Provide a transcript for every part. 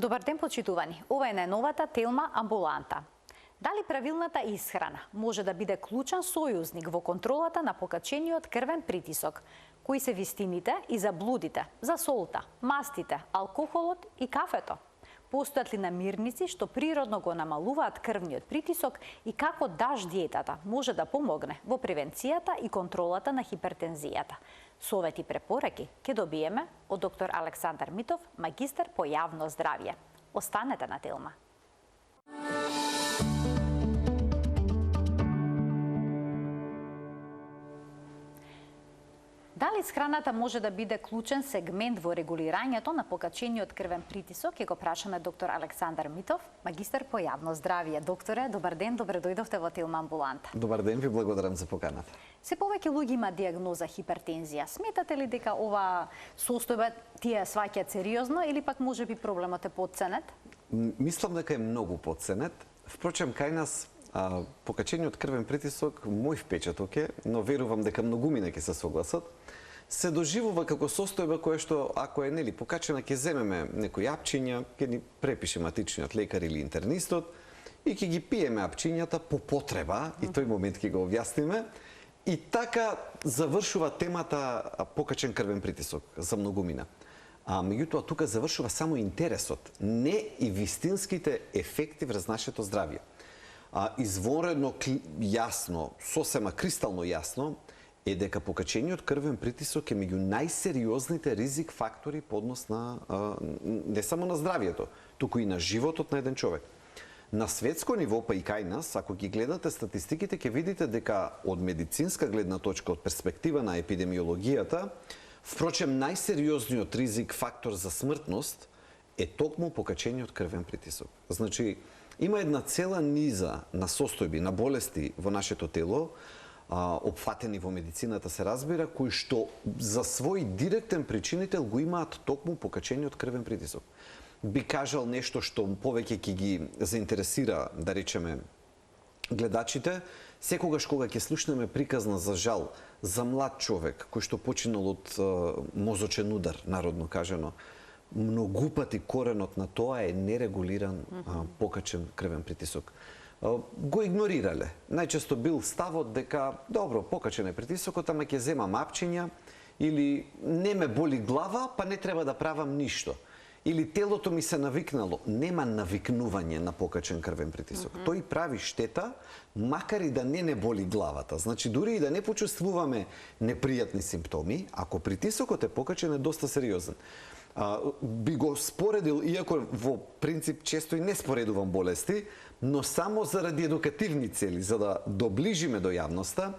Добар ден, почитувани. Ова е најновата Телма амбуланта. Дали правилната исхрана може да биде клучен сојузник во контролата на покачениот крвен притисок? Кои се вистините и заблудите за солта, мастите, алкохолот и кафето? Постојат ли намирници што природно го намалуваат крвниот притисок и како даш диетата може да помогне во превенцијата и контролата на хипертензијата? Совети и препораки ќе добиеме од доктор Александар Митов, магистар по јавно здравје. Останете на Телма. Дали исхраната може да биде клучен сегмент во регулирањето на покачениот крвен притисок? Ќе го прашаме доктор Александар Митов, магистар по јавно здравје. Докторе, добар ден, добре дојдовте во Телма амбуланта. Добар ден, ви благодарам за поканата. Се повеќе луѓе има диагноза хипертензија. Сметате ли дека ова состојба тие сваќаат сериозно или пак можеби проблемот е потценет? Мислам дека е многу потценет. Впрочем, кај нас покачениот крвен притисок, мој впечаток е, но верувам дека многумина ќе се согласат, се доживува како состојба која што, ако е нели покачена, ќе земеме некои апчиња, ќе ни препише матичниот лекар или интернистот и ќе ги пиеме апчињата по потреба, и тој момент ќе го објасниме, и така завршува темата покачен крвен притисок за многумина. Меѓутоа, тука завршува само интересот, не и вистинските ефекти врз нашето здравје. Изворено јасно, сосема кристално јасно, е дека покачениот крвен притисок е меѓу најсериозните ризик фактори по однос на не само на здравјето, туку и на животот на еден човек. На светско ниво, па и кај нас, ако ги гледате статистиките, ќе видите дека од медицинска гледна точка, од перспектива на епидемиологијата, впрочем најсериозниот ризик фактор за смртност е токму покачениот крвен притисок. Значи, има една цела низа на состојби, на болести во нашето тело, опфатени во медицината се разбира, кои што за свој директен причинител го имаат токму покачениот крвен притисок. Би кажал нешто што повеќе ќе ги заинтересира, да речеме, гледачите, секогаш кога ќе слушнеме приказна за жал, за млад човек кој што починал од мозочен удар, народно кажано, многу пати коренот на тоа е нерегулиран покачен крвен притисок. Го игнорирале. Најчесто бил ставот дека, добро, покачен е притисокот, ама ќе земам апчиња, или не ме боли глава, па не треба да правам ништо. Или телото ми се навикнало. Нема навикнување на покачен крвен притисок. Тој прави штета, макар и да не боли главата. Значи, дури и да не почувствуваме непријатни симптоми, ако притисокот е покачен, е доста сериозен. Би го споредил, иако во принцип често и не споредувам болести, но само заради едукативни цели, за да доближиме до јавноста,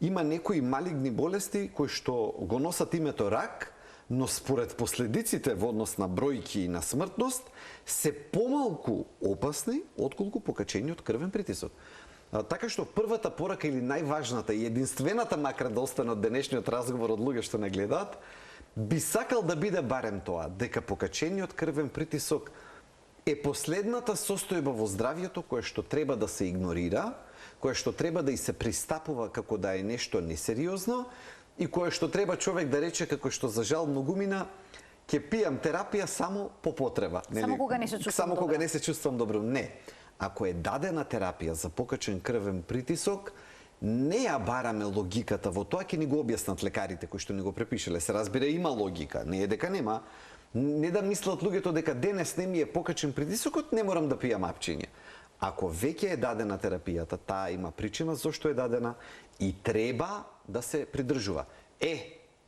има некои малигни болести кои што го носат името рак, но според последиците во однос на бројки и на смртност, се помалку опасни отколку покачениот крвен притисок. Така што првата порака или најважната и единствената, макар да остане од денешниот разговор од луѓе што не гледаат, би сакал да биде барем тоа, дека покачениот крвен притисок е последната состојба во здравјето која што треба да се игнорира, која што треба да и се пристапува како да е нешто несериозно и која што треба човек да рече како што за жал многумина ќе пијам терапија само по потреба. Само кога не се чувствам само добро. Кога не се чувствам добро. Не. Ако е дадена терапија за покачен крвен притисок, не ја бараме логиката во тоа, ќе ни го објаснат лекарите кои што ни го препишеле. Се разбира, има логика, не е дека нема. Не да мислат луѓето дека денес не ми е покачен притисокот, не морам да пијам апчиња. Ако веќе е дадена терапијата, таа има причина зошто е дадена и треба да се придржува.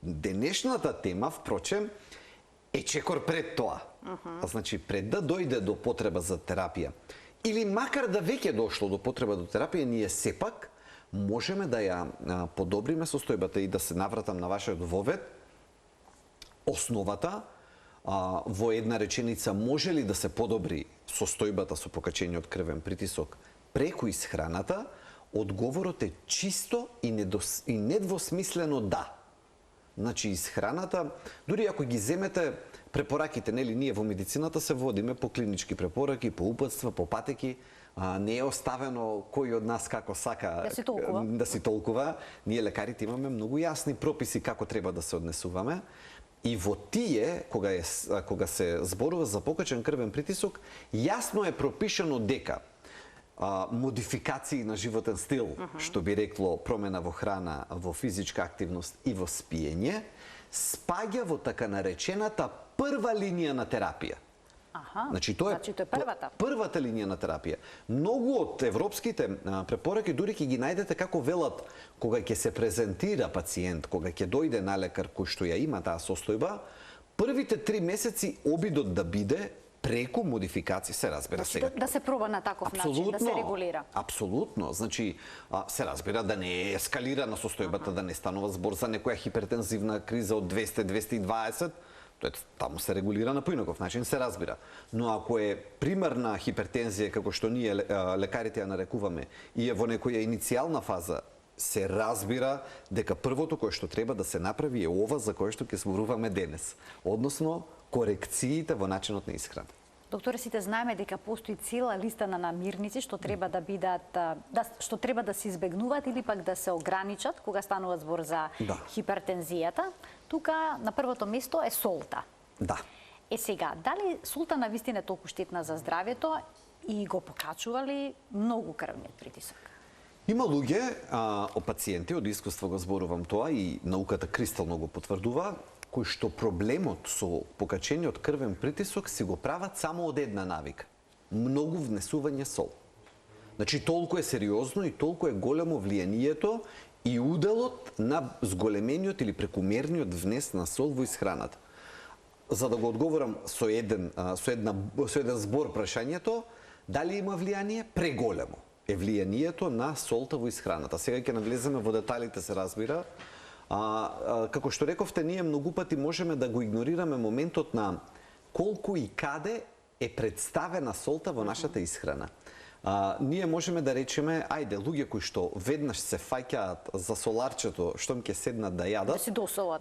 Денешната тема, впрочем, е чекор пред тоа. Значи, пред да дојде до потреба за терапија, или макар да веќе дошло до потреба до терапија, ние сепак можеме да ја подобриме состојбата. И да се навратам на вашиот вовед, основата во една реченица, може ли да се подобри состојбата со покачениот крвен притисок преку исхраната, одговорот е чисто и недвосмислено да. Значи, исхраната, дури ако ги земете препораките, нели, ние во медицината се водиме по клинички препораки, по упатства, по патеки, не е оставено кој од нас како сака да си толкува. Ние лекарите имаме многу јасни прописи како треба да се однесуваме. И во тие, кога се зборува за покачен крвен притисок, јасно е пропишано дека модификации на животен стил, што би рекло промена во храна, во физичка активност и во спиење, спаѓа во така наречената прва линија на терапија. Значи тоа е првата линија на терапија. Многу од европските препораки дури ќе ги најдете како велат кога ќе се презентира пациент, кога ќе дојде на лекар кој што ја има таа состојба, првите 3 месеци обидот да биде преку модификација, се разбира сега. Да се проба на таков начин, да се регулира. Апсолутно. Значи, се разбира да не ескалира на состојбата, да не станува збор за некоја хипертензивна криза од 200-220, таму се регулира на поинаков начин, се разбира. Но ако е примерна хипертензија, како што ние лекарите ја нарекуваме, и е во некоја иницијална фаза, се разбира дека првото кое што треба да се направи е ова за кое што ќе зборуваме денес, односно корекциите во начинот на исхрана. Докторе, сите знаеме дека постои цела листа на намирници што треба да бидат што треба да се избегнуваат или пак да се ограничат кога станува збор за хипертензијата. Тука на првото место е солта. Да. Сега, дали солта навистина е толку штетна за здравјето и го покачува ли многу крвниот притисок? Има луѓе, пациенти, од искуство го зборувам тоа и науката кристално го потврдува, кои што проблемот со покачениот крвен притисок си го прават само од една навика. Многу внесување сол. Значи, толку е сериозно и толку е големо влијанието и уделот на зголемениот или прекумерниот внес на сол во исхраната. За да го одговорам со еден збор прашањето, дали има влијание? Преголемо е влијанието на солта во исхраната. Сега ќе навлеземе во деталите, се разбира. Како што рековте, ние многу пати можеме да го игнорираме моментот на колку и каде е представена солта во нашата исхрана. Ние можеме да речеме, ајде, луѓе кои што веднаш се фаќаат за соларчето, штом ќе седнат да јадат,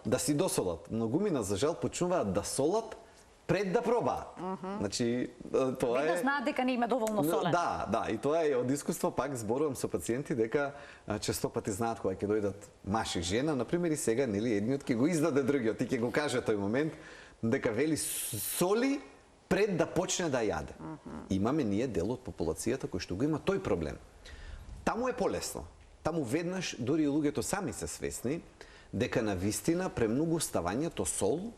да си досолат. Многумина, за жал, почнуваат да солат пред да пробаат. Значи, тоа е... Да знаат дека не има доволно солено. Да, и тоа е од искуство, пак зборувам со пациенти дека често пати знаат кога ќе дојдат маж и жена, например и сега, нели, едниот ќе го издаде другиот и ќе го каже тој момент дека вели соли пред да почне да јаде. Имаме ние дел од популацијата кој што го има тој проблем. Таму е полесно. Таму веднаш дури и луѓето сами се свесни дека навистина премногу ставањето сол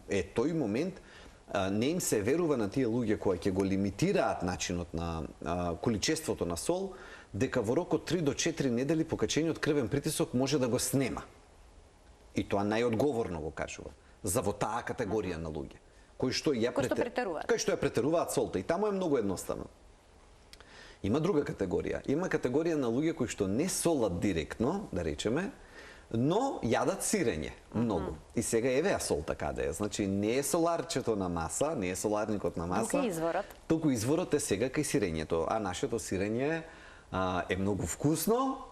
е тој момент не им се верува на тие луѓе кои ќе го лимитираат начинот на количеството на сол, дека во рок од 3 до 4 недели покачениот крвен притисок може да го снема. И тоа најодговорно го кажува за во таа категорија на луѓе кои што ја претеруваат солта. И таму е многу едноставно. Има друга категорија. Има категорија на луѓе кои што не солат директно, да речеме, но јадат сирење многу. И сега еве ја солта каде е. Значи не е соларчето на маса, не е соларникот на маса. Туку изворот е сега кај сирењето, а нашето сирење е многу вкусно,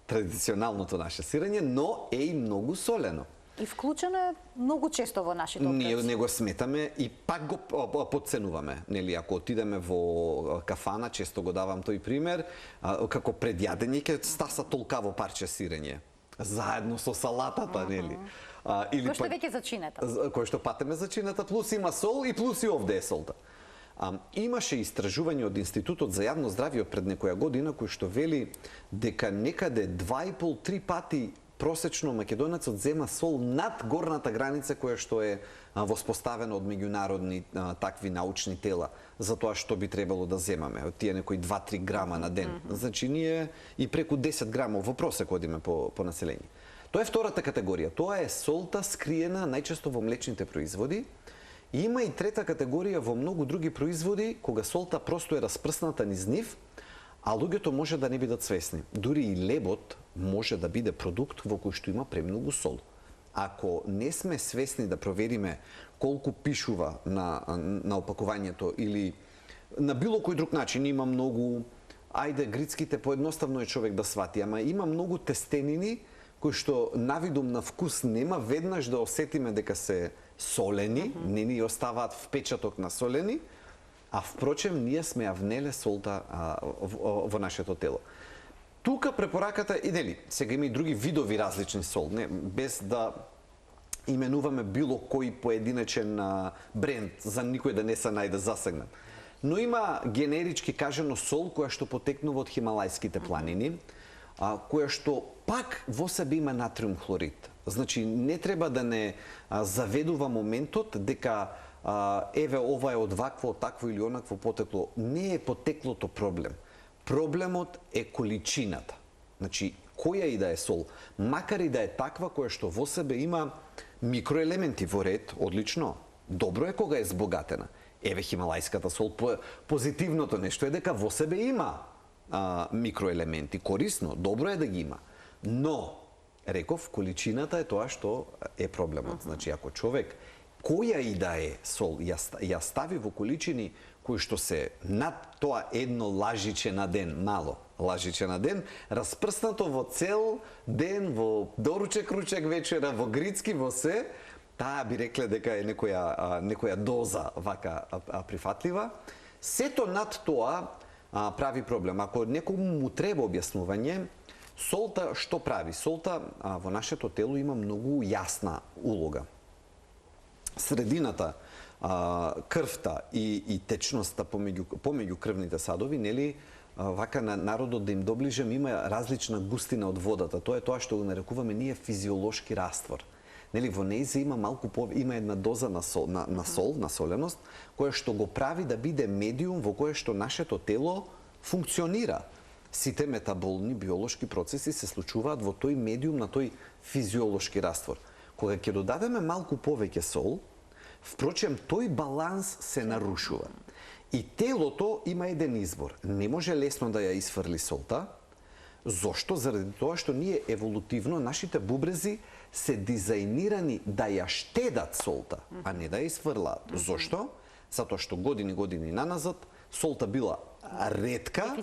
традиционалното наше сирење, но е и многу солено. И вклучено е многу често во нашите обреци. Ние не го сметаме и пак го подценуваме. Нели, ако отидеме во кафана, често го давам тој пример, како предјадење ќе стаса толкаво парче сирење. Заедно со салатата, нели? Кој што веќе зачинета. Кој што патеме зачинета, плюс има сол и плюс и овде е солта. Имаше истражување од Институтот за јавно здравје пред некоја година кој што вели дека некаде 2,5-3 пати просечно македонецот зема сол над горната граница која што е воспоставена од меѓународни такви научни тела за тоа што би требало да земаме, од тие некои 2-3 грама на ден. Значи ние и преку 10 грамов во просек одиме по население. Тоа е втората категорија. Тоа е солта скриена најчесто во млечните производи. И има и трета категорија во многу други производи кога солта просто е распрсната низ нив, а луѓето може да не бидат свесни. Дури и лебот може да биде продукт во кој што има премногу сол. Ако не сме свесни да провериме колку пишува на опакувањето или на било кој друг начин, има многу, ајде грицките поедноставно е човек да свати, ама има многу тестенини кои што навидум на вкус нема, веднаш да осетиме дека се солени, не ни оставаат впечаток на солени, а впрочем ние сме ја внеле солта во нашето тело. Тука препораката и дели, сега има и други видови различни сол, не, без да именуваме било кој поединечен бренд, за никој да не се најде засегнат. Но има генерички кажано сол која што потекнува од Хималајските планини, која што пак во себе има натриум хлорид. Значи, не треба да не заведува моментот дека еве ова е од вакво, такво или онакво потекло. Не е потеклото проблем. Проблемот е количината. Значи, која и да е сол, макар и да е таква која што во себе има микроелементи во ред, одлично. Добро е кога е збогатена. Еве Хималајската сол, позитивното нешто е дека во себе има микроелементи, корисно, добро е да ги има. Но, реков, количината е тоа што е проблемот. Значи, ако човек која и да е сол ја стави во количини кои што се над тоа едно лажиче на ден, мало лажиче на ден, распрснато во цел ден, во доручек, ручек, вечера, во грицки, во се, таа би рекле дека е некоја доза вака прифатлива. Сето над тоа прави проблем. Ако некому му треба објаснување, солта што прави? Солта во нашето тело има многу јасна улога. Средината, крвта и течноста помеѓу крвните садови, нели, вака на народот да им доближам, има различна густина од водата. Тоа е тоа што го нарекуваме ние физиолошки раствор. Нели, во нејзе има има една доза на соленост, која што го прави да биде медиум во кое што нашето тело функционира. Сите метаболни биолошки процеси се случуваат во тој медиум на тој физиолошки раствор. Кога ќе додадеме малку повеќе сол, впрочем, тој баланс се нарушува. И телото има еден избор. Не може лесно да ја изфрли солта. Зошто? Заради тоа што ние еволутивно, нашите бубрези се дизајнирани да ја штедат солта, а не да ја изфрлаат. Зошто? Затоа што години наназад солта била ретка,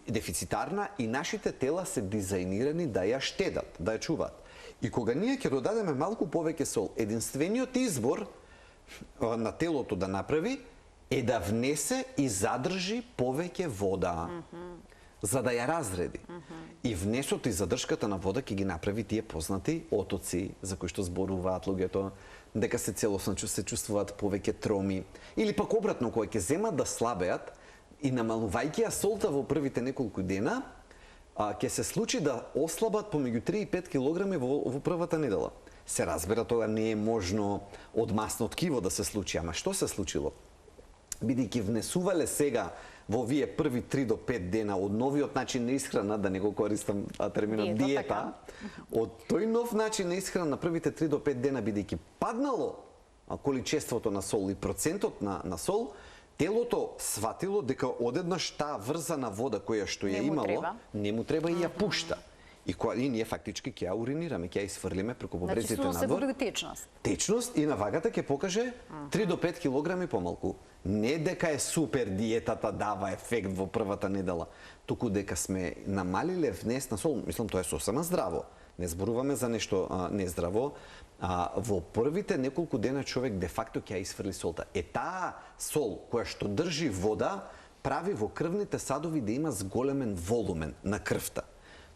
дефицитарна и нашите тела се дизајнирани да ја штедат, да ја чуваат. И кога ние ќе додадеме малку повеќе сол, единствениот избор на телото да направи е да внесе и задржи повеќе вода, за да ја разреди. И внесот и задршката на вода ќе ги направи тие познати отоци за кои што зборуваат луѓето, дека се целосно се чувствуваат повеќе троми, или пак обратно, кога ќе земат да слабеат и намалувајќи ја солта во првите неколку дена, ќе се случи да ослабат помеѓу 3 и 5 килограми во првата недела. Се разбира, тоа не е можно од масно ткиво да се случи, ама што се случило? Бидејќи внесувале сега во овие први 3 до 5 дена од новиот начин на исхрана, да не го користам терминот диета, од тој нов начин на исхрана на првите 3 до 5 дена, бидејќи паднало количеството на сол и процентот на сол, телото сватило дека одеднаш таа врзана вода која што ја имало, не му треба и ја пушта. И ние фактички ќе ја уринираме, ќе ја изфрлиме преку бубрезите надвор. Значи, се губи течност. Течност и на вагата ќе покаже 3 до 5 килограми помалку. Не дека е супер диетата дава ефект во првата недела, туку дека сме намалиле внес на сол. Мислам, тоа е сосема здраво. Не зборуваме за нешто нездраво. Во првите неколку дена човек де факто ќе ја изфрли солта. Таа сол која што држи вода прави во крвните садови да има зголемен волумен на крвта.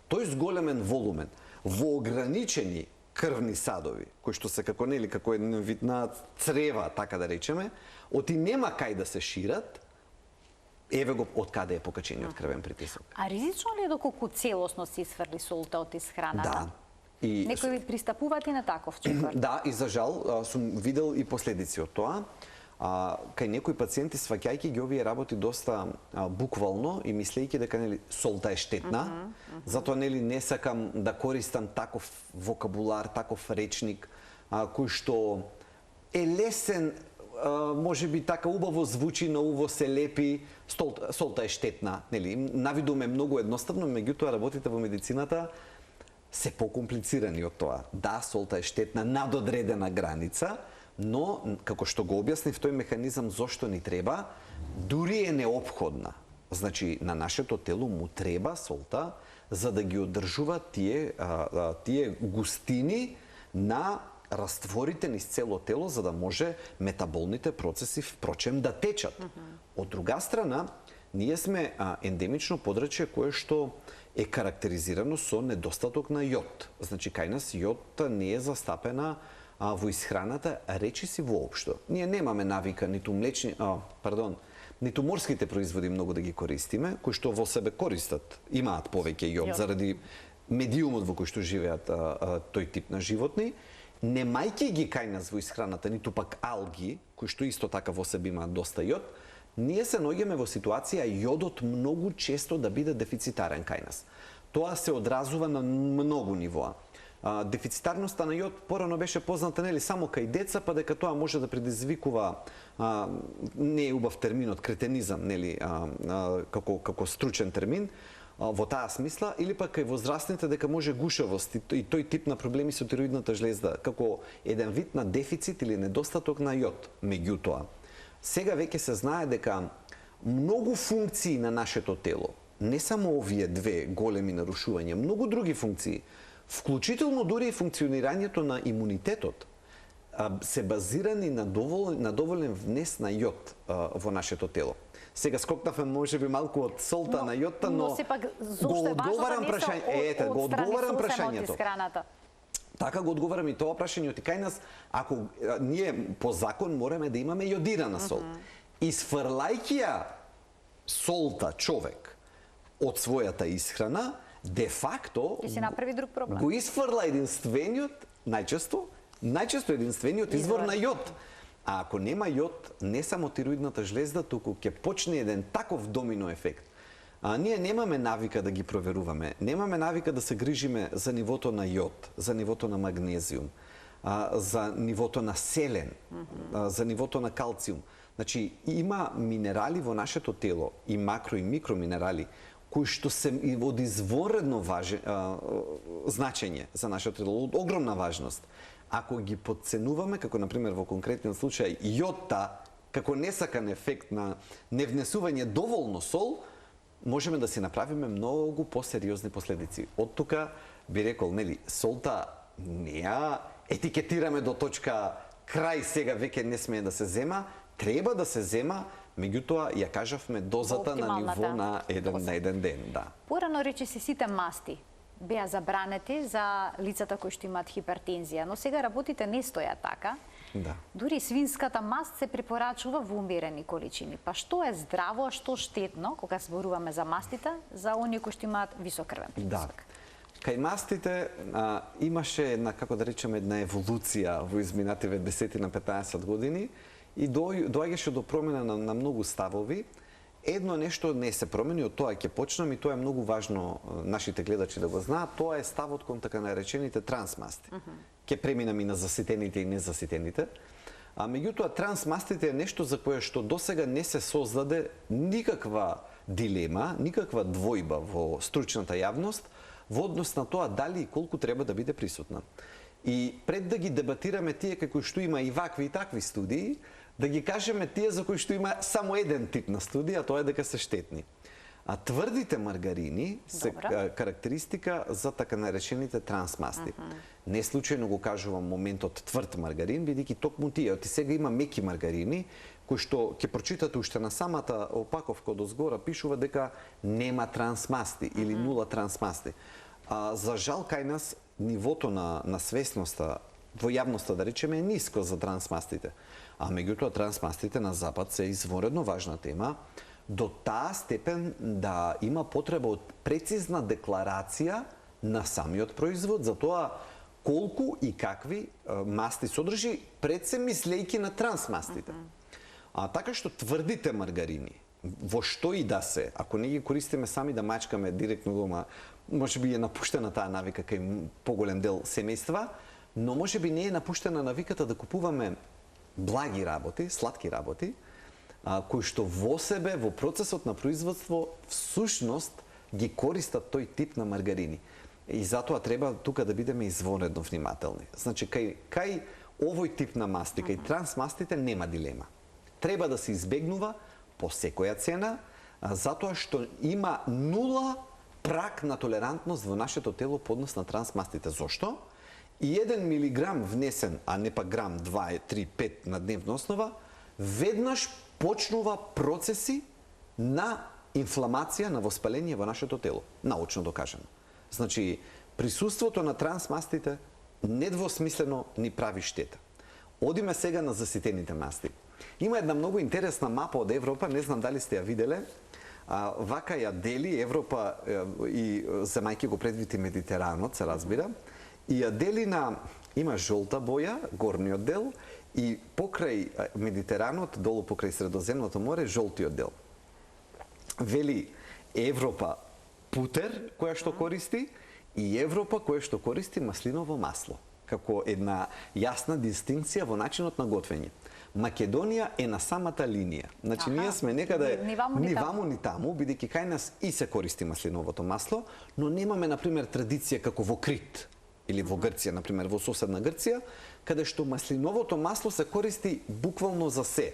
Тој зголемен волумен во ограничени крвни садови, кои што се како еден вид на црева, така да речеме, оти нема кај да се шират, еве го од каде е покачениот крвен притисок. А ризично ли е доколку целосно се изфрли солта од исхраната? Да. Некои пристапуваат и на таков чекор. Да, и за жал сум видел и последици од тоа. Кај некои пациенти, сваќајќи ги овие работи доста буквално и мислејќи дека солта е штетна, затоа не сакам да користам таков вокабулар, таков речник, кој што е лесен, може би така убаво звучи, на уво се лепи, солта е штетна. Навидум е многу едноставно, меѓутоа работите во медицината се покомплицирани од тоа. Да, солта е штетна над одредена граница, но, како што го објаснив, тој механизам зошто ни треба, дури е неопходна. Значи, на нашето тело му треба солта за да ги одржува тие густини на растворите низ цело тело, за да може метаболните процеси, впрочем, да течат. Од друга страна, ние сме ендемично подрачје кое што е карактеризирано со недостаток на јод. Значи, кај нас јод не е застапена во исхраната, речиси воопшто. Ние немаме навика ниту ниту морските производи многу да ги користиме, кои што во себе користат, имаат повеќе јод заради медиумот во кој што живеат тој тип на животни, немајќи ги кај нас во исхраната, ниту пак алги, кои што исто така во себе имаат доста јод, ние се наоѓаме во ситуација јодот многу често да биде дефицитарен кај нас. Тоа се одразува на многу нивоа. Дефицитарноста на јод порано беше позната нели само кај деца, па дека тоа може да предизвикува не е убав терминот кретенизам, нели како стручен термин во таа смисла, или пак кај возрастните дека може гушавост и тој тип на проблеми со тироидната жлезда како еден вид на дефицит или недостаток на јод. Меѓутоа, сега веќе се знае дека многу функции на нашето тело, не само овие две големи нарушувања, многу други функции, вклучително дури и функционирањето на имунитетот, се базирани на доволен внес на јод во нашето тело. Сега скокнавме можеби малку од солта на јодта, но сепак го одговарам прашањето. Го одговарам прашањето. Така го одговарам и тоа прашањето. И кај нас, ако ние по закон мораме да имаме јодирана сол. Исфрлајќи ја солта човек од својата исхрана, де факто го исфрла единствениот, најчесто единствениот извор на јод. А ако нема јод, не само тироидната жлезда, туку ќе почне еден таков домино ефект. Ние немаме навика да ги проверуваме, немаме навика да се грижиме за нивото на јод, за нивото на магнезиум, за нивото на селен, за нивото на калциум. Значи, има минерали во нашето тело, и макро и микро минерали, кои што се од изворедно значење за нашето тело, од огромна важност. Ако ги подценуваме, како например во конкретниот случај јодта, како несакан ефект на невнесување доволно сол, можеме да си направиме многу посериозни последици. Од тука би рекол, нели, солта не ја етикетираме до точка крај, сега веќе не смее да се зема, треба да се зема, меѓутоа ја кажавме дозата на ниво на еден ден, да. Порано речиси сите масти беа забранети за лицата кои што имаат хипертензија, но сега работите не стоја така. Да. Дури свинската маст се препорачува во умерени количини. Па што е здраво, а што штетно, кога зборуваме за мастите, за оние кои што имаат висок крвен притисок? Да. Кај мастите имаше една, како да речеме, една еволуција во изминативе 10 на 15 години и доаѓаше до промена на многу ставови. Едно нешто не се промени, од тоа ќе почнам и тоа е многу важно нашите гледачи да го знаат, тоа е ставот кон така наречените трансмасти. Ќе преминам и на заситените и незаситените. Меѓутоа, трансмастите е нешто за кое што досега не се создаде никаква дилема, никаква двојба во стручната јавност во однос на тоа дали и колку треба да биде присутна. И пред да ги дебатираме тие како што има и вакви и такви студии, да ги кажеме тие за кои што има само еден тип на студија, тоа е дека се штетни. А тврдите маргарини се карактеристика за така наречените трансмасти. Не случајно го кажувам моментот тврд маргарин, бидејќи токму тие, оти сега има меки маргарини, кои што ќе прочитате уште на самата опаковка од озгора пишува дека нема трансмасти или нула трансмасти. За жал кај нас нивото на свесноста во јавноста, да речеме, е ниско за трансмастите. А меѓутоа трансмастите на Запад се изворедно важна тема, до таа степен да има потреба од прецизна декларација на самиот производ за тоа колку и какви масти содржи, пред се мислејќи на трансмастите. Така што тврдите маргарини, во што и да се, ако не ги користиме сами да мачкаме директно дома, може би е напуштена таа навика кај поголем дел семејства, но може би не е напуштена навиката да купуваме благи работи, сладки работи, кои што во себе, во процесот на производство, всушност ги користат тој тип на маргарини. И затоа треба тука да бидеме извонредно внимателни. Значи, кај овој тип на масти, кај трансмастите нема дилема. Треба да се избегнува по секоја цена, затоа што има нула прак на толерантност во нашето тело по однос на трансмастите. Зошто? И 1 милиграм внесен, а не па грам, 2, 3, 5 на дневна основа, веднаш почнува процеси на инфламација, на воспаление во нашето тело, научно докажано. Значи, присуството на трансмастите недвосмислено ни прави штета. Одиме сега на заситените масти. Има една многу интересна мапа од Европа, не знам дали сте ја виделе. Вака ја дели Европа и земајќи го предвид и Медитеранот, се разбира, и ја дели на, има жолта боја, горниот дел, и покрај Медитеранот, долу покрај Средоземното море, жолтиот дел. Вели Европа путер, која што користи, и Европа која што користи маслиново масло, како една јасна дистинкција во начинот на готвење. Македонија е на самата линија. Значи, ние сме некаде ни ваму ни таму, бидејќи кај нас и се користи маслиновото масло, но немаме, например, традиција како во Крит или во Грција, например, во соседна Грција, каде што маслиновото масло се користи буквално за се.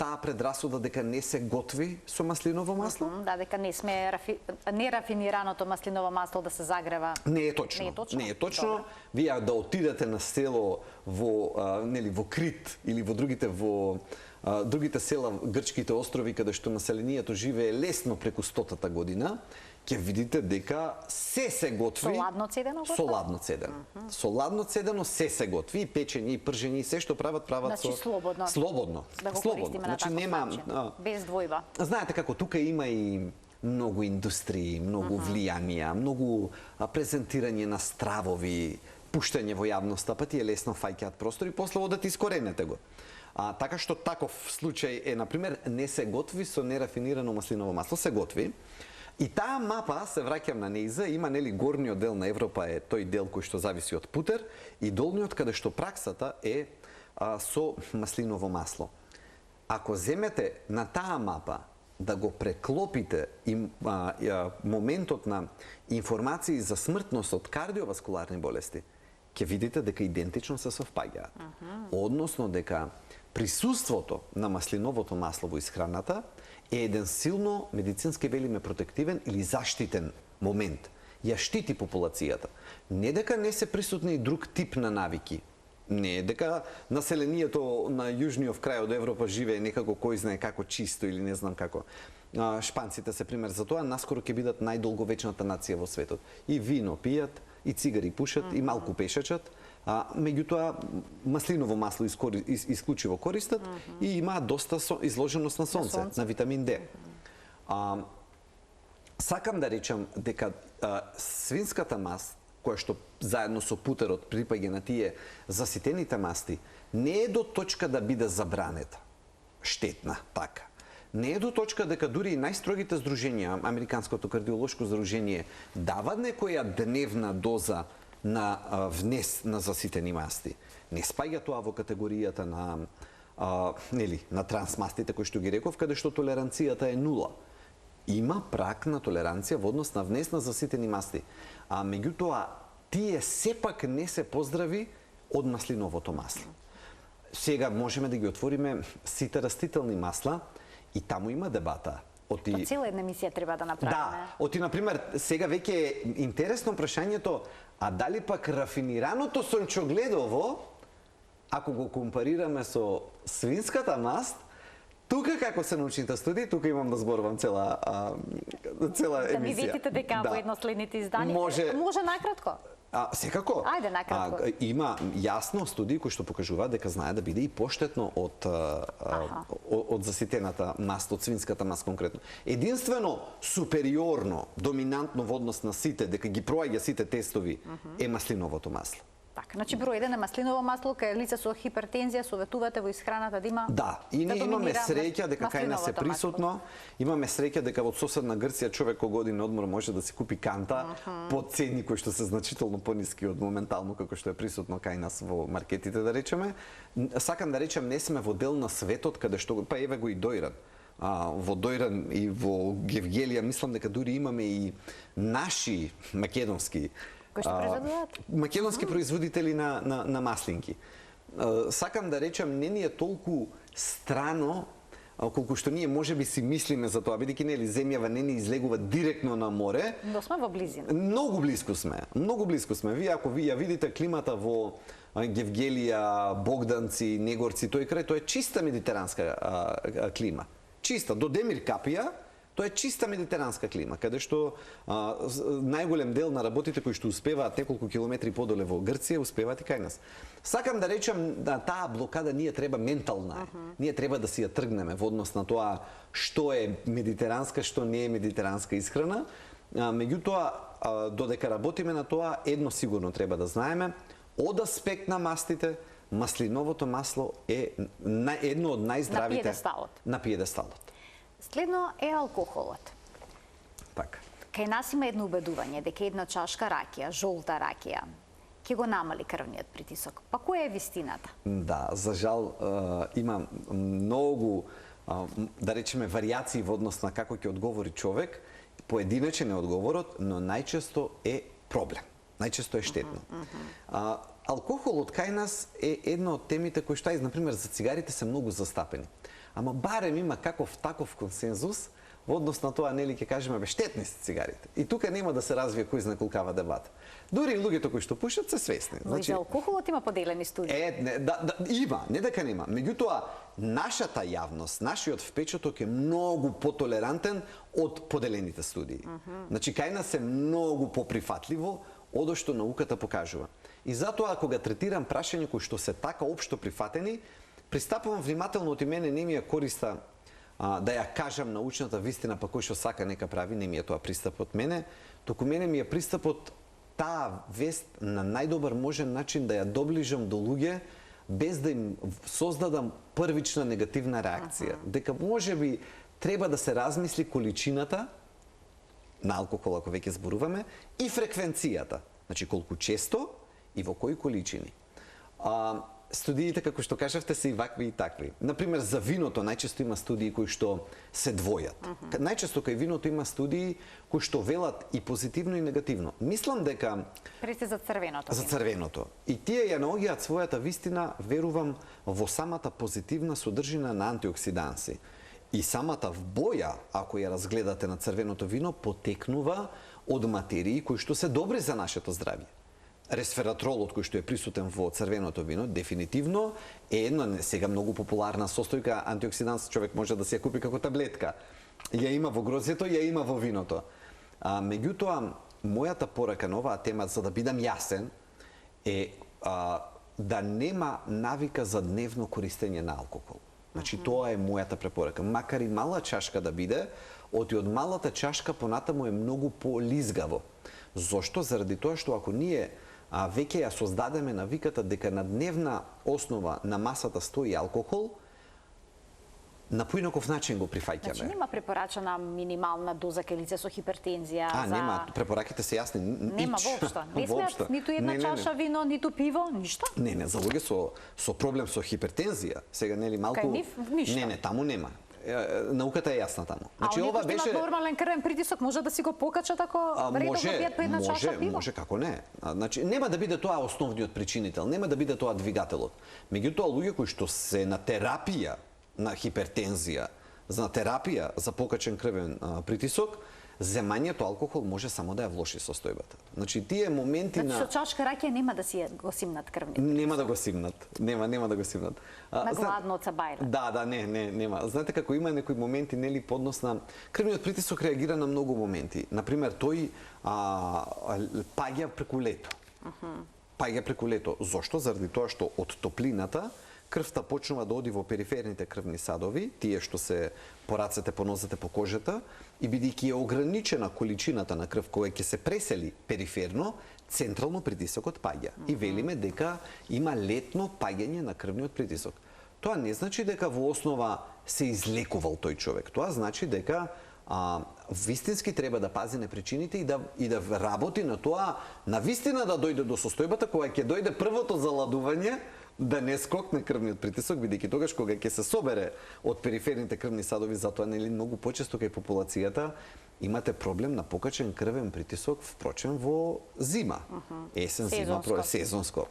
Таа предрасуда дека не се готви со маслиново масло? Да, дека не сме нерафинираното маслиново масло да се загрева. Не е точно. Не е точно. Вие да отидете на село во во Крит или во другите села, грчките острови каде што населението живее лесно преку 100-та година, ќе видите дека се готви. Со ладно цедено готви? Со ладно цедено. Со ладно цедено се готви, и печење, и пржење, и се што прават значи, со слободно. Да го користиме на таков начин, без двојба. Знаете како тука има и многу индустрии, многу влијанија, многу презентирање на стравови, пуштање во јавноста, па ти е лесно фаќаат простор и после одат искоренете го. Така што таков случај е, например, не се готви со нерафинирано маслиново масло, се готви. И таа мапа, се враќам на неиза, има нели горниот дел на Европа е тој дел кој што зависи од путер и долниот каде што праксата е со маслиново масло. Ако земете на таа мапа да го преклопите моментот на информации за смртност од кардиоваскуларни болести, ќе видите дека идентично се совпаѓаат. Односно дека присуството на маслиновото масло во исхраната е еден силно медицински, велиме, протективен или заштитен момент. Ја штити популацијата. Не дека не се присутни и друг тип на навики. Не дека населението на јужниот крај од Европа живее некако кој знае како чисто или не знам како. Шпанците се пример за тоа, наскоро ќе бидат најдолговечната нација во светот. И вино пијат, и цигари пушат, и малку пешачат. Меѓутоа, маслиново масло исклучиво користат и има доста изложеност на сонце, на витамин Д. Сакам да речам дека свинската маст, која што заедно со путерот припаѓа на тие заситените масти, не е до точка да биде забранета, штетна, така. Не е до точка дека дури и најстрогите здруженија, Американското кардиолошко здружение, дава некоја дневна доза на внес на заситени масти. Не спаѓа тоа во категоријата на трансмастите кои што ги реков, каде што толеранцијата е 0. Има прак на толеранција во однос на внес на заситени масти. Меѓутоа, тие сепак не се поздрави од маслиновото масло. Сега можеме да ги отвориме сите растителни масла и таму има дебата. Цела една емисија треба да направиме. Да, например, сега веќе е интересно прашањето, а дали пак рафинираното сончогледово, ако го компарираме со свинската маст, тука како се научните студии, тука имам да зборувам цела емисија. Да ми ветите дека во едно следните издања. Може накратко. Секако. Ајде накратко. Има јасно студии кои што покажуваат дека знае да биде и поштетно од заситената маст, од свинската маст конкретно. Единствено супериорно, доминантно во однос на сите, дека ги проаѓа сите тестови, е маслиновото масло. Така, значи број 1 е маслиново масло, кај лица со хипертензија советувате во исхраната да има. Да, и ние имаме среќа дека кај нас е присутно. Имаме среќа дека во соседна Грција човек кога оди на одмор може да си купи канта по цени кои што се значително пониски од моментално како што е присутно кај нас во маркетите, да речеме. Сакам да речем, не сме во дел на светот каде што па еве го и Дојран. Во Дојран и во Гевгелија мислам дека дури имаме и наши македонски кои што произведуваат? Македонски производители на маслинки. Сакам да речам, не ни е толку страно колку што ние можеби си мислиме за тоа, бидејќи нели земјава не ни излегува директно на море. Но сме во близина. Многу близко сме. Многу близко сме. Вие ако ја видите климата во Гевгелија, Богданци, Негорци, тој крај, тоа е чиста медитеранска клима. Чиста, до Демир Капија, Тоа е чиста медитеранска клима, каде што најголем дел на работите кои што успеваат неколку километри подоле во Грција, успеваат и кај нас. Сакам да речам да таа блокада ние треба ментална. Ние треба да си ја тргнеме во однос на тоа што е медитеранска, што не е медитеранска исхрана. Меѓутоа, додека работиме на тоа, едно сигурно треба да знаеме, од аспект на мастите, маслиновото масло е едно од најздравите на пиедесталот. Следно е алкохолот. Така. Кај нас има едно убедување дека една чашка ракија, жолта ракија, ќе го намали крвниот притисок. Па која е вистината? Да, за жал има многу, да речеме, варијации во однос на како ќе одговори човек. Поединечен е одговорот, но најчесто е проблем. Најчесто е штетно. Алкохолот кај нас е една од темите кои што, например, за цигарите се многу застапени. Ама барем има каков таков консензус во однос на тоа, нели ќе кажеме, штетни се цигарите. И тука нема да се развие кој знае колкава дебата. Дури и луѓето кои што пушат се свесни. Но и за алкохолот има поделени студии. Има, не дека нема. Меѓутоа, нашата јавност, нашиот впечаток е многу потолерантен од поделените студии. Значи, кај нас е многу поприфатливо од што науката покажува. И затоа, кога третирам прашања кои што се така општо прифатени, пристапувам внимателно, од мене не ми е користа да ја кажам научната вистина, па кој што сака нека прави, не ми е тоа пристапот мене, туку мене ми е пристапот таа вест на најдобар можен начин да ја доближам до луѓе, без да им создадам првична негативна реакција. Дека можеби треба да се размисли количината на алкохол, ако веќе зборуваме, и фреквенцијата. Значи, колку често и во кои количини. Студиите, како што кажавте, се и вакви и такви. Например, за виното најчесто има студии кои што се двојат. Најчесто кај виното има студии кои што велат и позитивно и негативно. Мислам дека Прете за црвеното. За црвеното. И тие ја наоѓаат својата вистина, верувам, во самата позитивна содржина на антиоксиданси. И самата боја, ако ја разгледате на црвеното вино, потекнува од материи кои што се добри за нашето здравје. Ресвератролот кој што е присутен во црвеното вино дефинитивно е една сега многу популарна состојка антиоксиданс, човек може да се ја купи како таблетка. Ја има во грозјето, ја има во виното. Меѓутоа, мојата порака на оваа тема, за да бидам јасен, е да нема навика за дневно користење на алкохол. Значи, тоа е мојата препорака. Макар и мала чашка да биде, од малата чашка понатаму е многу полизгаво. Зошто? Заради тоа што ако ние веќе ја создадеме навиката дека на дневна основа на масата стои алкохол, на поинаков начин го прифаќаме. Значи нема препорачана минимална доза кај лице со хипертензија? Нема, препораките се јасни. Нема воопшто. Не смеат ниту една чаша вино, ниту пиво, ништо? Не, за луѓе со проблем со хипертензија, сега нели малку... Кај нив ништо? Не, таму нема. Науката е јасна таму. Значи ова беше нормален крвен притисок, може да си го покачат ако редовно пијат по една чаша пиво? Може, како не. Значи нема да биде тоа основниот причинител, нема да биде тоа двигателот. Меѓутоа луѓе кои што се на терапија на хипертензија, на терапија за покачен крвен притисок, земањето алкохол може само да ја влоши состојбата. Значи тие моменти на... Со чашка ракија нема да си го симнат крвните. Нема да го симнат. Нема да го симнат. На гладно од сабајле. Да, нема. Знаете како има некои моменти, нели, поднос на... Крвниот притисок реагира на многу моменти. Например, тој паѓа преку лето. Паѓа преку лето. Зошто? Заради тоа што од топлината крвта почнува да оди во периферните крвни садови, тие што се по рацете, по нозете, по кожата, и бидејќи е ограничена количината на крв која ќе се пресели периферно, централно притисокот паѓа. И велиме дека има летно паѓање на крвниот притисок. Тоа не значи дека во основа се излекувал тој човек. Тоа значи дека вистински треба да пази на причините и да работи на тоа, на вистина да дојде до состојбата која ќе дојде првото заладување, да не скокне крвниот притисок, бидејќи тогаш кога ќе се собере од периферните крвни садови, затоа нели многу почесто кај популацијата имате проблем на покачен крвен притисок, впрочем во зима. Есен, зима, сезонско.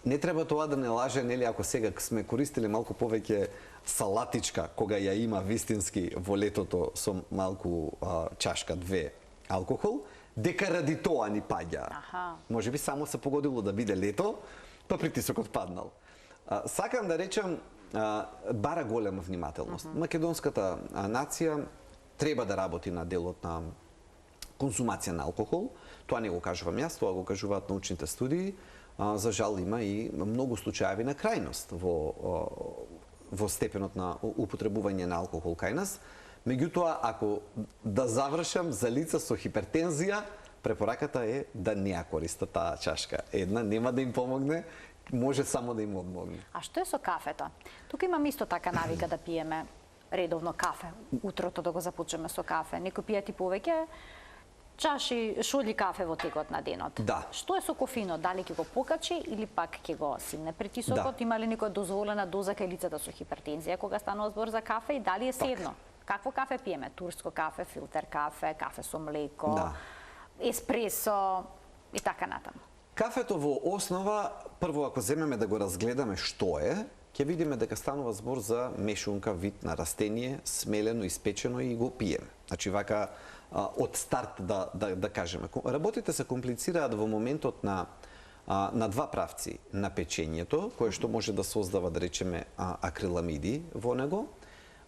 Не треба тоа да не лаже, нели, ако сега сме користили малку повеќе салатичка, кога ја има вистински во летото со малку чашка, две алкохол, дека ради тоа ни паѓа. Можеби само се погодило да биде лето, па притисокот паднал. Сакам да речам, бара голема внимателност. Македонската нација треба да работи на делот на конзумација на алкохол. Тоа не го кажувам јас, тоа го кажуваат научните студии. За жал има и многу случаеви на крајност во степенот на употребување на алкохол кај нас. Меѓутоа, ако да завршам за лица со хипертензија, препораката е да не ја користат таа чашка. Една нема да им помогне, може само да им одмогне. А што е со кафето? Тука имам исто така навика да пиеме редовно кафе. Утрото да го започнеме со кафе. Некои пијат и повеќе чаши шолји кафе во текот на денот. Да. Што е со кофеинот? Дали ќе го покачи или пак ќе го симне притисокот? Да. Има ли некоја дозволена доза кај лицата со хипертензија кога станува збор за кафе и дали е седно? Какво кафе пиеме? Турско кафе, филтер кафе, кафе со млеко, Да. еспресо и така натаму. Кафето во основа, прво ако земеме да го разгледаме што е, ќе видиме дека станува збор за мешунка вид на растение, смелено, испечено и го пиеме. Значи вака од старт да кажеме. Работите се комплицираат во моментот на два правци. На печењето, кое што може да создава, да речеме, акриламиди во него,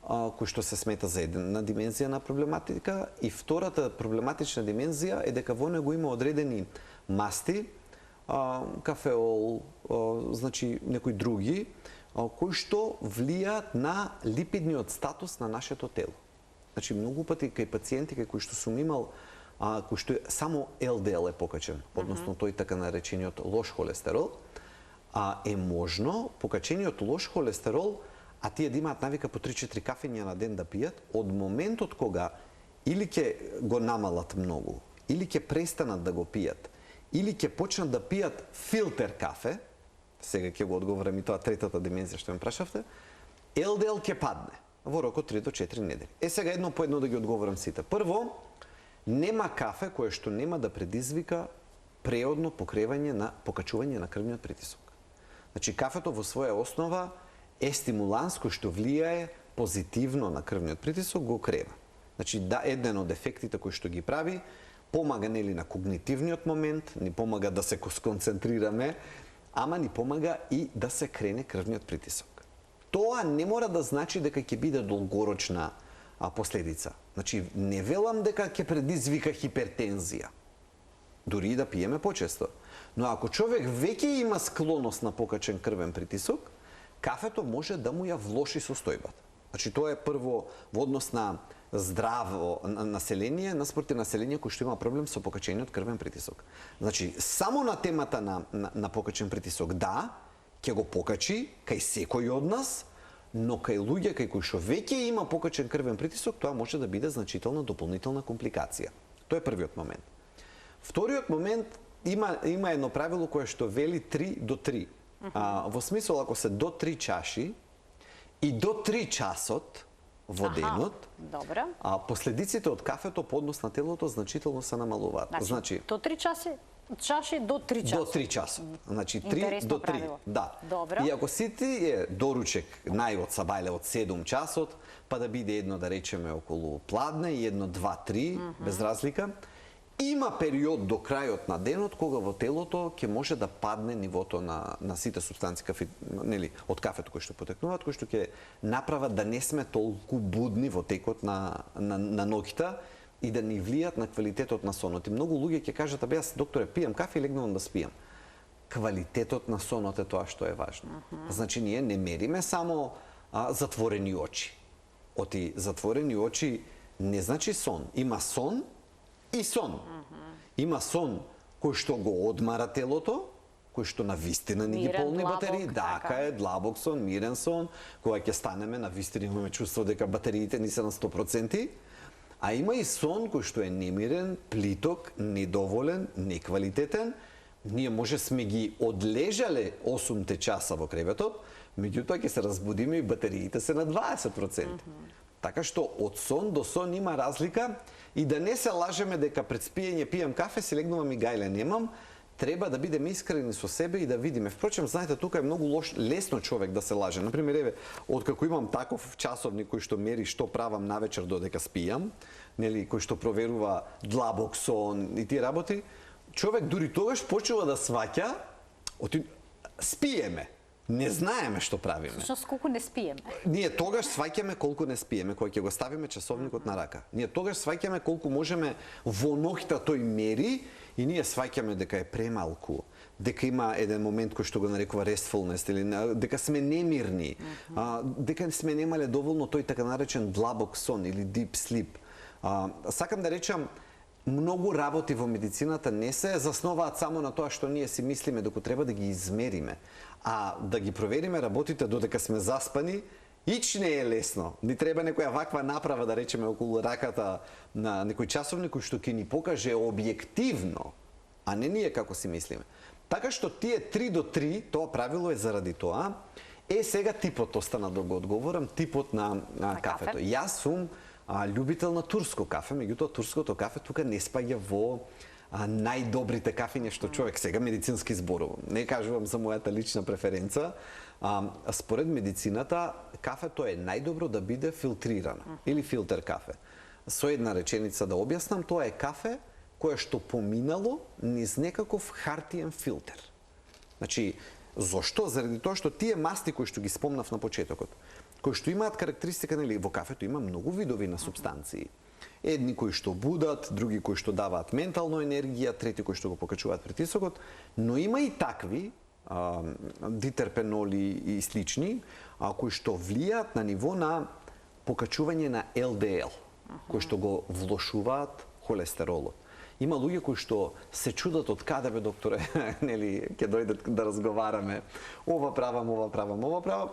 кој што се смета за една димензија на проблематика, и втората проблематична димензија е дека во него има одредени масти, кафеол, значи некои други, кои што влијаат на липидниот статус на нашето тело. Значи многу пати кај пациенти кои што сум имал, кои што само ЛДЛ е покачен, односно тој така наречениот лош холестерол, е можно покачениот лош холестерол, а тие да имаат навика по 3-4 кафења на ден да пијат, од моментот кога или ќе го намалат многу, или ќе престанат да го пијат, или ќе почнат да пијат филтер кафе, сега ќе го одговорам и тоа третата димензија што ме прашавте, ЛДЛ ќе падне во рок од 3 до 4 недели. Сега едно по едно да ги одговорам сите. Прво, нема кафе кое што нема да предизвика преодно покачување на крвниот притисок. Значи кафето во своја основа е стимуланс кој што влијае позитивно на крвниот притисок, го крева. Значи еден од ефектите кои што ги прави, помага нели на когнитивниот момент, ни помага да се сконцентрираме, ама ни помага и да се крене крвниот притисок. Тоа не мора да значи дека ќе биде долгорочна последица. Значи не велам дека ќе предизвика хипертензија, дури и да пиеме почесто. Но ако човек веќе има склоност на покачен крвен притисок, кафето може да му ја влоши состојбата. Значи тоа е прво во однос на здраво население, наспроти население кој што има проблем со покачениот крвен притисок. Значи само на темата на покачен притисок, да, ќе го покачи кај секој од нас, но кај луѓе кај кои што веќе има покачен крвен притисок, тоа може да биде значителна дополнителна компликација. Тоа е првиот момент. Вториот момент, има едно правило кое што вели 3 до 3. Во смисол, ако се до 3 чаши и до 3 часот во денот, последиците од кафето по однос на телото значително се намалуваат. Значи, до 3 чаши до 3 часот. До 3 часот. Значи 3 до 3. Правило. Да. Добро. И ако си ти е доручек најот сабајле од 7 часот, па да биде едно да речеме околу пладне и едно 2-3 без разлика, има период до крајот на денот кога во телото ќе може да падне нивото на сите супстанции нели од кафето кои што потекнуваат, кои што ќе направат да не сме толку будни во текот на ноќта и да ни влијат на квалитетот на сонот. И многу луѓе ќе кажат: "Абе, јас докторе пијам кафе и легнувам да спијам." Квалитетот на сонот е тоа што е важно. Значи ние не мериме само затворени очи. Оти затворени очи не значи сон. Има сон и сон. Има сон кој што го одмара телото, кој што навистина ни ги полни батерии, дака е длабок сон, мирен сон, кога ќе станеме навистина имаме чувство дека батериите ни се на 100%, а има и сон кој што е немирен, плиток, недоволен, неквалитетен. Ние може сме ги одлежале 8 часа во креветот, меѓутоа ќе се разбудиме и батериите се на 20%. Така што од сон до сон има разлика и да не се лажеме дека пред спиење пијам кафе, си легнувам и гајле немам. Треба да бидеме искрени со себе и да видиме. Впрочем, знаете, тука е многу лесно човек да се лаже. Например, еве, откако имам таков часовник кој што мери што правам навечер додека спијам, нели, кој што проверува длабок сон и тие работи, човек дури тогаш почува да сваќа, спиеме. Не знаеме што правиме. Всушност колку не спиеме. Ние тогаш сваќаме колку не спиеме, кога ќе го ставиме часовникот на рака. Ние тогаш сваќаме колку можеме во ноќта тој мери и ние сваќаме дека е премалку, дека има еден момент кој што го нарекува restfulness или дека сме немирни, дека сме немале доволно тој така наречен длабок сон или deep sleep. Сакам да речам, многу работи во медицината не се заснуваат само на тоа што ние си мислиме, доку треба да ги измериме, а да ги провериме работите додека сме заспани. Ич не е лесно. Ни треба некоја ваква направа, да речеме, околу раката на некој часовник кој што ќе ни покаже објективно, а не ние како си мислиме. Така што тие 3 до 3, тоа правило е заради тоа. Сега типот, остана да го одговорам, типот на кафето. Јас сум љубител на турско кафе, меѓутоа турското кафе тука не спаѓа во најдобрите кафења што човек сега медицински зборувам. Не кажувам за мојата лична преференца. Според медицината, кафето е најдобро да биде филтрирано или филтер кафе. Со една реченица да објаснам, тоа е кафе кое што поминало низ некаков хартиен филтер. Значи, зошто? Заради тоа што тие масти кои што ги спомнав на почетокот, кои што имаат карактеристика, нели, во кафето има многу видови на супстанции. Едни кои што будат, други кои што даваат ментална енергија, трети кои што го покачуваат притисокот, но има и такви дитерпеноли и слични, кои што влијаат на ниво на покачување на ЛДЛ, кои што го влошуваат холестеролот. Има луѓе кои што се чудат од каде бе, докторе, нели, ќе дојдат да разговараме, ова правам,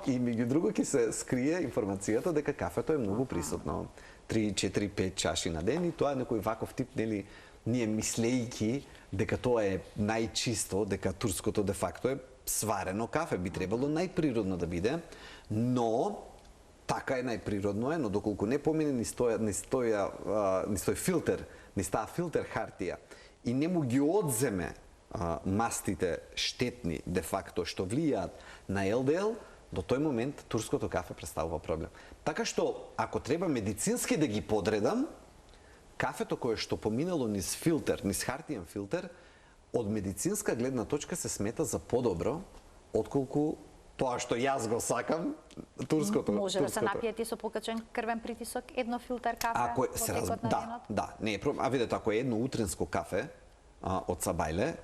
и меѓу друго ќе се скрие информацијата дека кафето е многу присутно. 3, 4, 5 чаши на ден и тоа е некој ваков тип, нели, ние мислејки дека тоа е најчисто, дека турското де факто е сварено кафе, би требало најприродно да биде, но така е најприродно е, но доколку не помине низ тој филтер, низ таа филтер хартија и не му ги одземе мастите штетни де факто што влијаат на ЛДЛ, до тој момент турското кафе представува проблем. Така што, ако треба медицински да ги подредам, кафето кое што поминало низ филтер, низ хартиен филтер, од медицинска гледна точка се смета за подобро, отколку тоа што јас го сакам, турското. Може да се напиете со покачен крвен притисок едно филтер кафе во текот на денот? Да, не е проблем. Видете, ако е едно утринско кафе од Сабајле,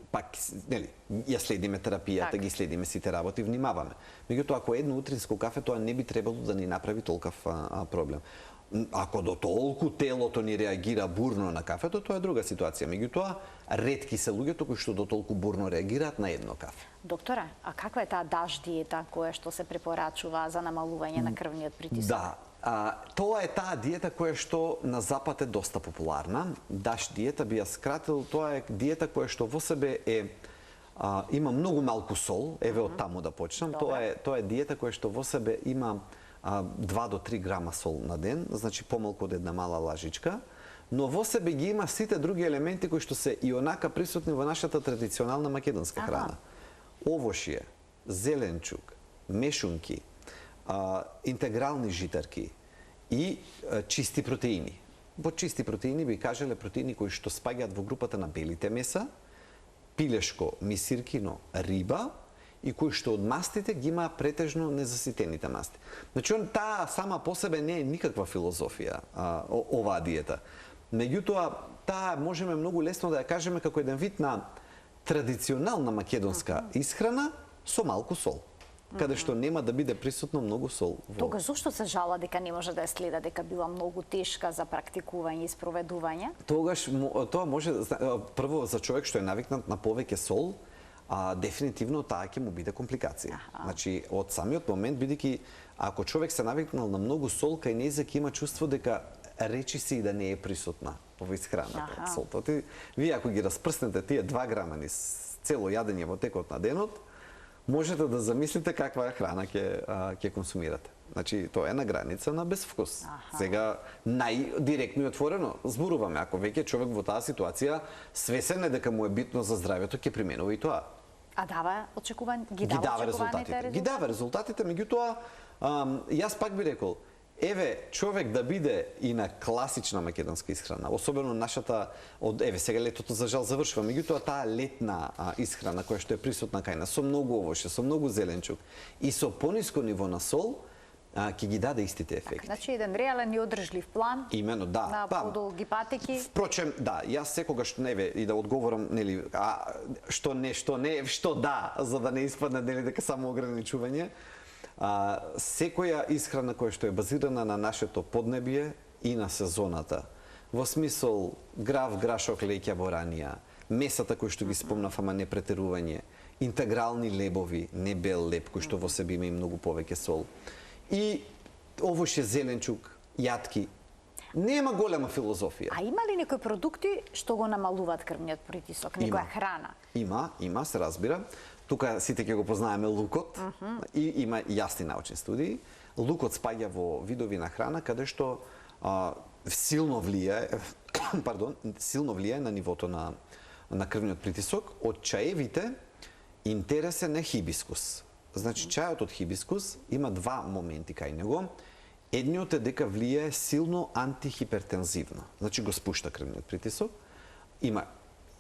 пак, нели, ја следиме терапијата, ги следиме сите работи, внимаваме. Меѓутоа, ако е едно утринско кафе, тоа не би требало да ни направи толкав проблем. Ако до толку телото ни реагира бурно на кафето, тоа е друга ситуација. Меѓутоа, ретки се луѓето кои што до толку бурно реагираат на едно кафе. Докторе, а каква е таа даш диета која што се препорачува за намалување на крвниот притисок? Да, тоа е таа диета која што на запад е доста популарна. Даш диета би ја скратил, тоа е диета која што во себе има многу малку сол, еве од таму да почнам. Тоа е диета која што во себе има 2 до 3 грама сол на ден, значи помалку од една мала лажичка, но во себе ги има сите други елементи кои што се и онака присутни во нашата традиционална македонска храна. Овошје, зеленчук, мешунки, интегрални житарки и чисти протеини. Во чисти протеини би кажале протеини кои што спаѓаат во групата на белите меса, пилешко, мисиркино, риба, и кои што од мастите ги има претежно незаситените масти. Значи, таа сама по себе не е никаква филозофија, оваа диета. Меѓутоа, таа можеме многу лесно да ја кажеме како еден вид на традиционална македонска исхрана со малку сол, каде што нема да биде присутно многу сол. Тогаш зошто се жала дека не може да ја следа, дека била многу тешка за практикување и спроведување? Тогаш тоа може, прво за човек што е навикнат на повеќе сол, дефинитивно таа ќе му биде компликација. Значи, од самиот момент, бидејќи ако човек се навикнал на многу сол, кај нејзе ќе има чувство дека речиси и да не е присутна во исхраната од солта. Вие ако ги распрснете тие 2 грама низ цело јадење во текот на денот, можете да замислите каква храна ќе консумирате. Значи, тоа е на граница на безвкус. Сега, најдиректно и отворено зборуваме. Ако веќе човек во таа ситуација свесен е дека му е битно за здравјето, ќе применува и тоа. А ги дава очекуваните резултати? Ги дава резултатите, меѓутоа, јас пак би рекол, еве човек да биде и на класична македонска исхрана, особено нашата еве сега летото за жал завршува, меѓутоа таа летна исхрана која што е присутна кај нас со многу овоше, со многу зеленчук и со пониско ниво на сол, ќе ги даде истите ефекти. Значи еден реален и одржлив план. Имено, да. На подолги патеки. Впрочем, да, јас секогаш неве и да одговорам, нели, што да, за да не испадне нели дека само ограничување. Секоја исхрана која што е базирана на нашето поднебие и на сезоната, во смисол грав, грашок, леќа, боранија, месата кои што ги спомнав, ама не претерување, интегрални лебови, не бел леб, кој што во себе има и многу повеќе сол, и овоше зеленчук, јатки. Нема голема филозофија. А има ли некои продукти што го намалуваат крвниот притисок, некоја храна? Има, се разбира. Тука сите ќе го познаеме лукот и има јасни научни студии. Лукот спаѓа во видови на храна каде што силно влијае на нивото на крвниот притисок. Од чаевите интересен е хибискус. Значи чајот од хибискус има два моменти кај него. Едниот е дека влијае силно антихипертензивно. Значи го спушта крвниот притисок. Има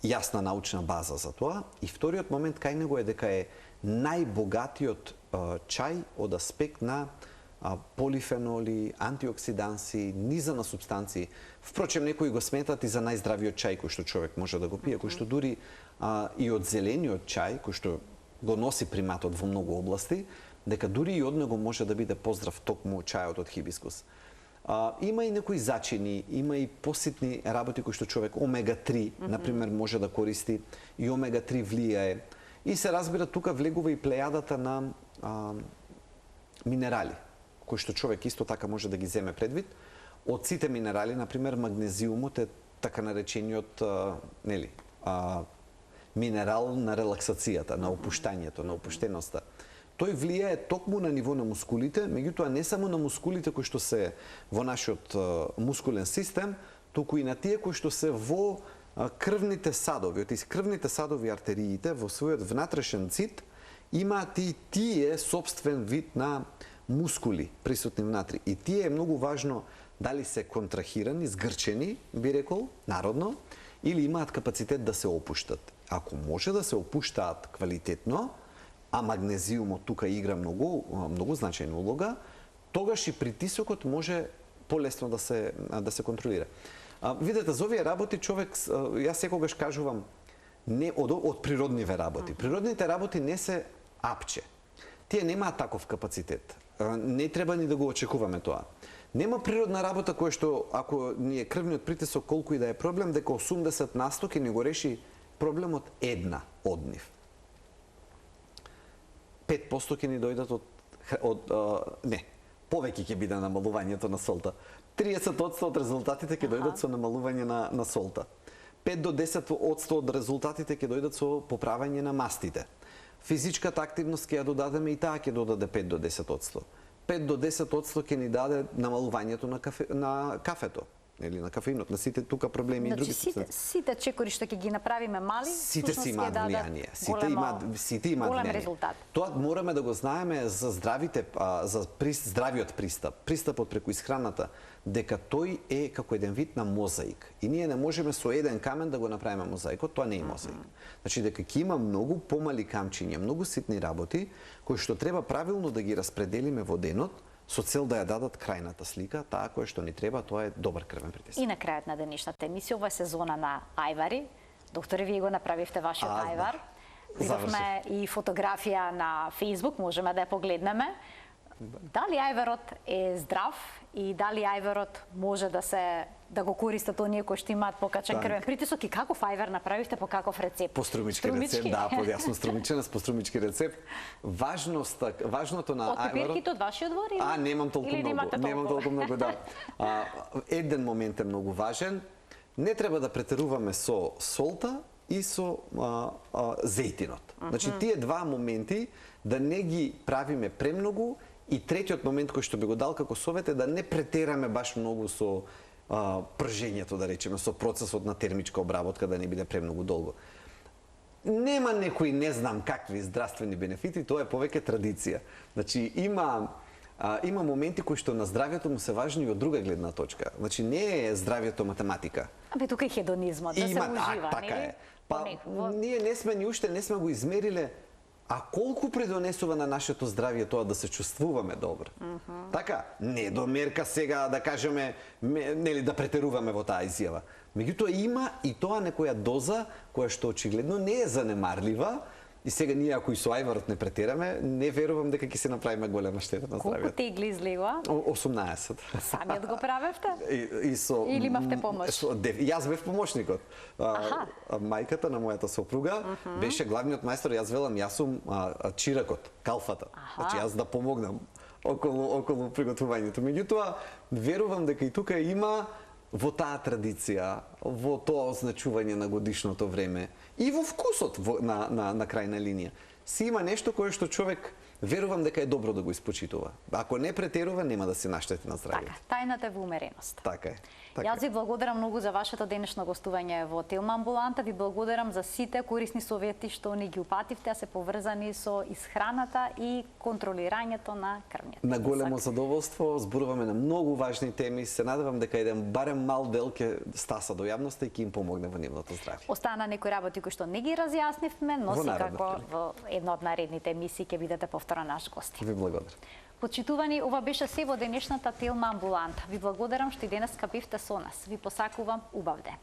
јасна научна база за тоа. И вториот момент кај него е дека е најбогатиот чај од аспект на полифеноли, антиоксиданси, низа на субстанции. Впрочем, некои го сметат и за најздравиот чај кој што човек може да го пие, кој што дури и од зелениот чај, кој што го носи приматот во многу области, дека дури и од него може да биде поздрав токму чајот од хибискус. Има и некои зачини, има и поситни работи кои што човек омега-3, например, може да користи, и омега-3 влијае. И се разбира, тука влегува и плејадата на минерали, кои што човек исто така може да ги земе предвид. Од сите минерали, например, магнезиумот е така наречениот минерал на релаксацијата, на опуштањето, на опуштеноста. Тој влијае токму на ниво на мускулите, меѓутоа не само на мускулите кои што се во нашиот мускулен систем, туку и на тие кои што се во крвните садови, од крвните садови артериите во својот внатрешен цит имаат и тие собствен вид на мускули присутни внатре. И тие е многу важно дали се контрахирани, згрчени, би рекол, народно, или имаат капацитет да се опуштат. Ако може да се опуштаат квалитетно, а магнезиумот тука игра многу значајна улога, тогаш и притисокот може полесно да се контролира. Видете, за овие работи човек, јас секогаш кажувам, не од природниве работи. Природните работи не се апче. Тие немаат таков капацитет. Не треба ни да го очекуваме тоа. Нема природна работа која што, ако ни е крвниот притисок колку и да е проблем, дека 80% ќе ни го реши проблемот една од нив. 5% ќе ни дојдат повеќе ќе биде намалувањето на солта. 30% од резултатите ќе дојдат со намалување на солта. 5 до 10% од резултатите ќе дојдат со поправање на мастите. Физичката активност ќе ја додадеме и таа ќе додаде 5 до 10%. 5 до 10% ќе ни даде намалувањето на кафето, или на кафеинот, на сите тука проблеми и други субстанции. Сите чекори што ќе ги направиме мали, сите си имаат влијание. Сите имаат голем влијание. резултат. Тоа мораме да го знаеме за здравиот пристапот преку исхраната, дека тој е како еден вид на мозаик. И ние не можеме со еден камен да го направиме мозаикот, тоа не е мозаик. Значи дека ќе има многу помали камчиња, многу ситни работи кои што треба правилно да ги распределиме во денот, со цел да ја дадат крајната слика, таа која што ни треба, тоа е добар крвен притисок. И на крајот на денешната емисија, ова е сезона на ајвари. Докторе, вие го направивте вашиот ајвар. Видовме и фотографија на Facebook, можеме да ја погледнеме. Дали ајварот е здрав и дали ајварот може да го користат оние кои што имаат покачен крвен притисок и каков ајвар направивте, по каков рецепт? По струмички рецепт, да, јасно струмичен, по струмички рецепт. Важното на ајварот... Од пепирките од вашиот двор или? Немам толку многу, да. Еден момент е многу важен. Не треба да претеруваме со солта и со зејтинот. Значи, тие два моменти да не ги правиме премногу. И третиот момент кој што би го дал како совет е да не претераме баш многу со пржењето, да речеме, со процесот на термичка обработка, да не биде премногу долго. Нема некои не знам какви здравствени бенефити, тоа е повеќе традиција. Значи, има има моменти кои што на здравјето му се важни и од друга гледна точка. Значи не е здравјето математика. Абе тука е хедонизмот, да се ужива, така нели? е. Па ние не сме ни уште не сме го измериле. А колку придонесува на нашето здравје тоа да се чувствуваме добро? Така, не до мерка сега да кажеме, нели да претеруваме во таа изјава. Меѓутоа има и тоа некоја доза која што очигледно не е занемарлива. И сега ние ако и со ајварот не претераме, не верувам дека ќе се направиме голема штета на здравјето. Колку тегли излегува? 18. Самиот го правевте? И со Или имавте помош? Јас бев помошникот. Мајката на мојата сопруга беше главниот мајстор, јас велам, јас сум чиракот, калфата. Значи јас да помогнам околу приготвувањето. Меѓутоа, верувам дека и тука има во таа традиција, во тоа означување на годишното време и во вкусот на крајна линија. Си има нешто кое што човек верувам дека е добро да го испочитува. Ако не претерува, нема да се наштети на здравјето. Така, тајната е во умереност. Така е. Јас ви благодарам многу за вашето денешно гостување во Телма амбуланта. Ви благодарам за сите корисни совети што ни ги упативте, а се поврзани со исхраната и контролирањето на крвниот На големо притисок. задоволство, зборуваме на многу важни теми. Се надевам дека еден барем мал дел ќе стаса до јавноста и ќе им помогне во нивното здравје. Остана некои работи кои што не ги разјаснивме, но Во наредна секако прилика. во една од наредните емисии ќе бидете повторно наш гости. Ви благодарам. Почитувани, ова беше се во денешната Телма амбуланта. Ви благодарам што и денеска бевте со нас. Ви посакувам убав ден.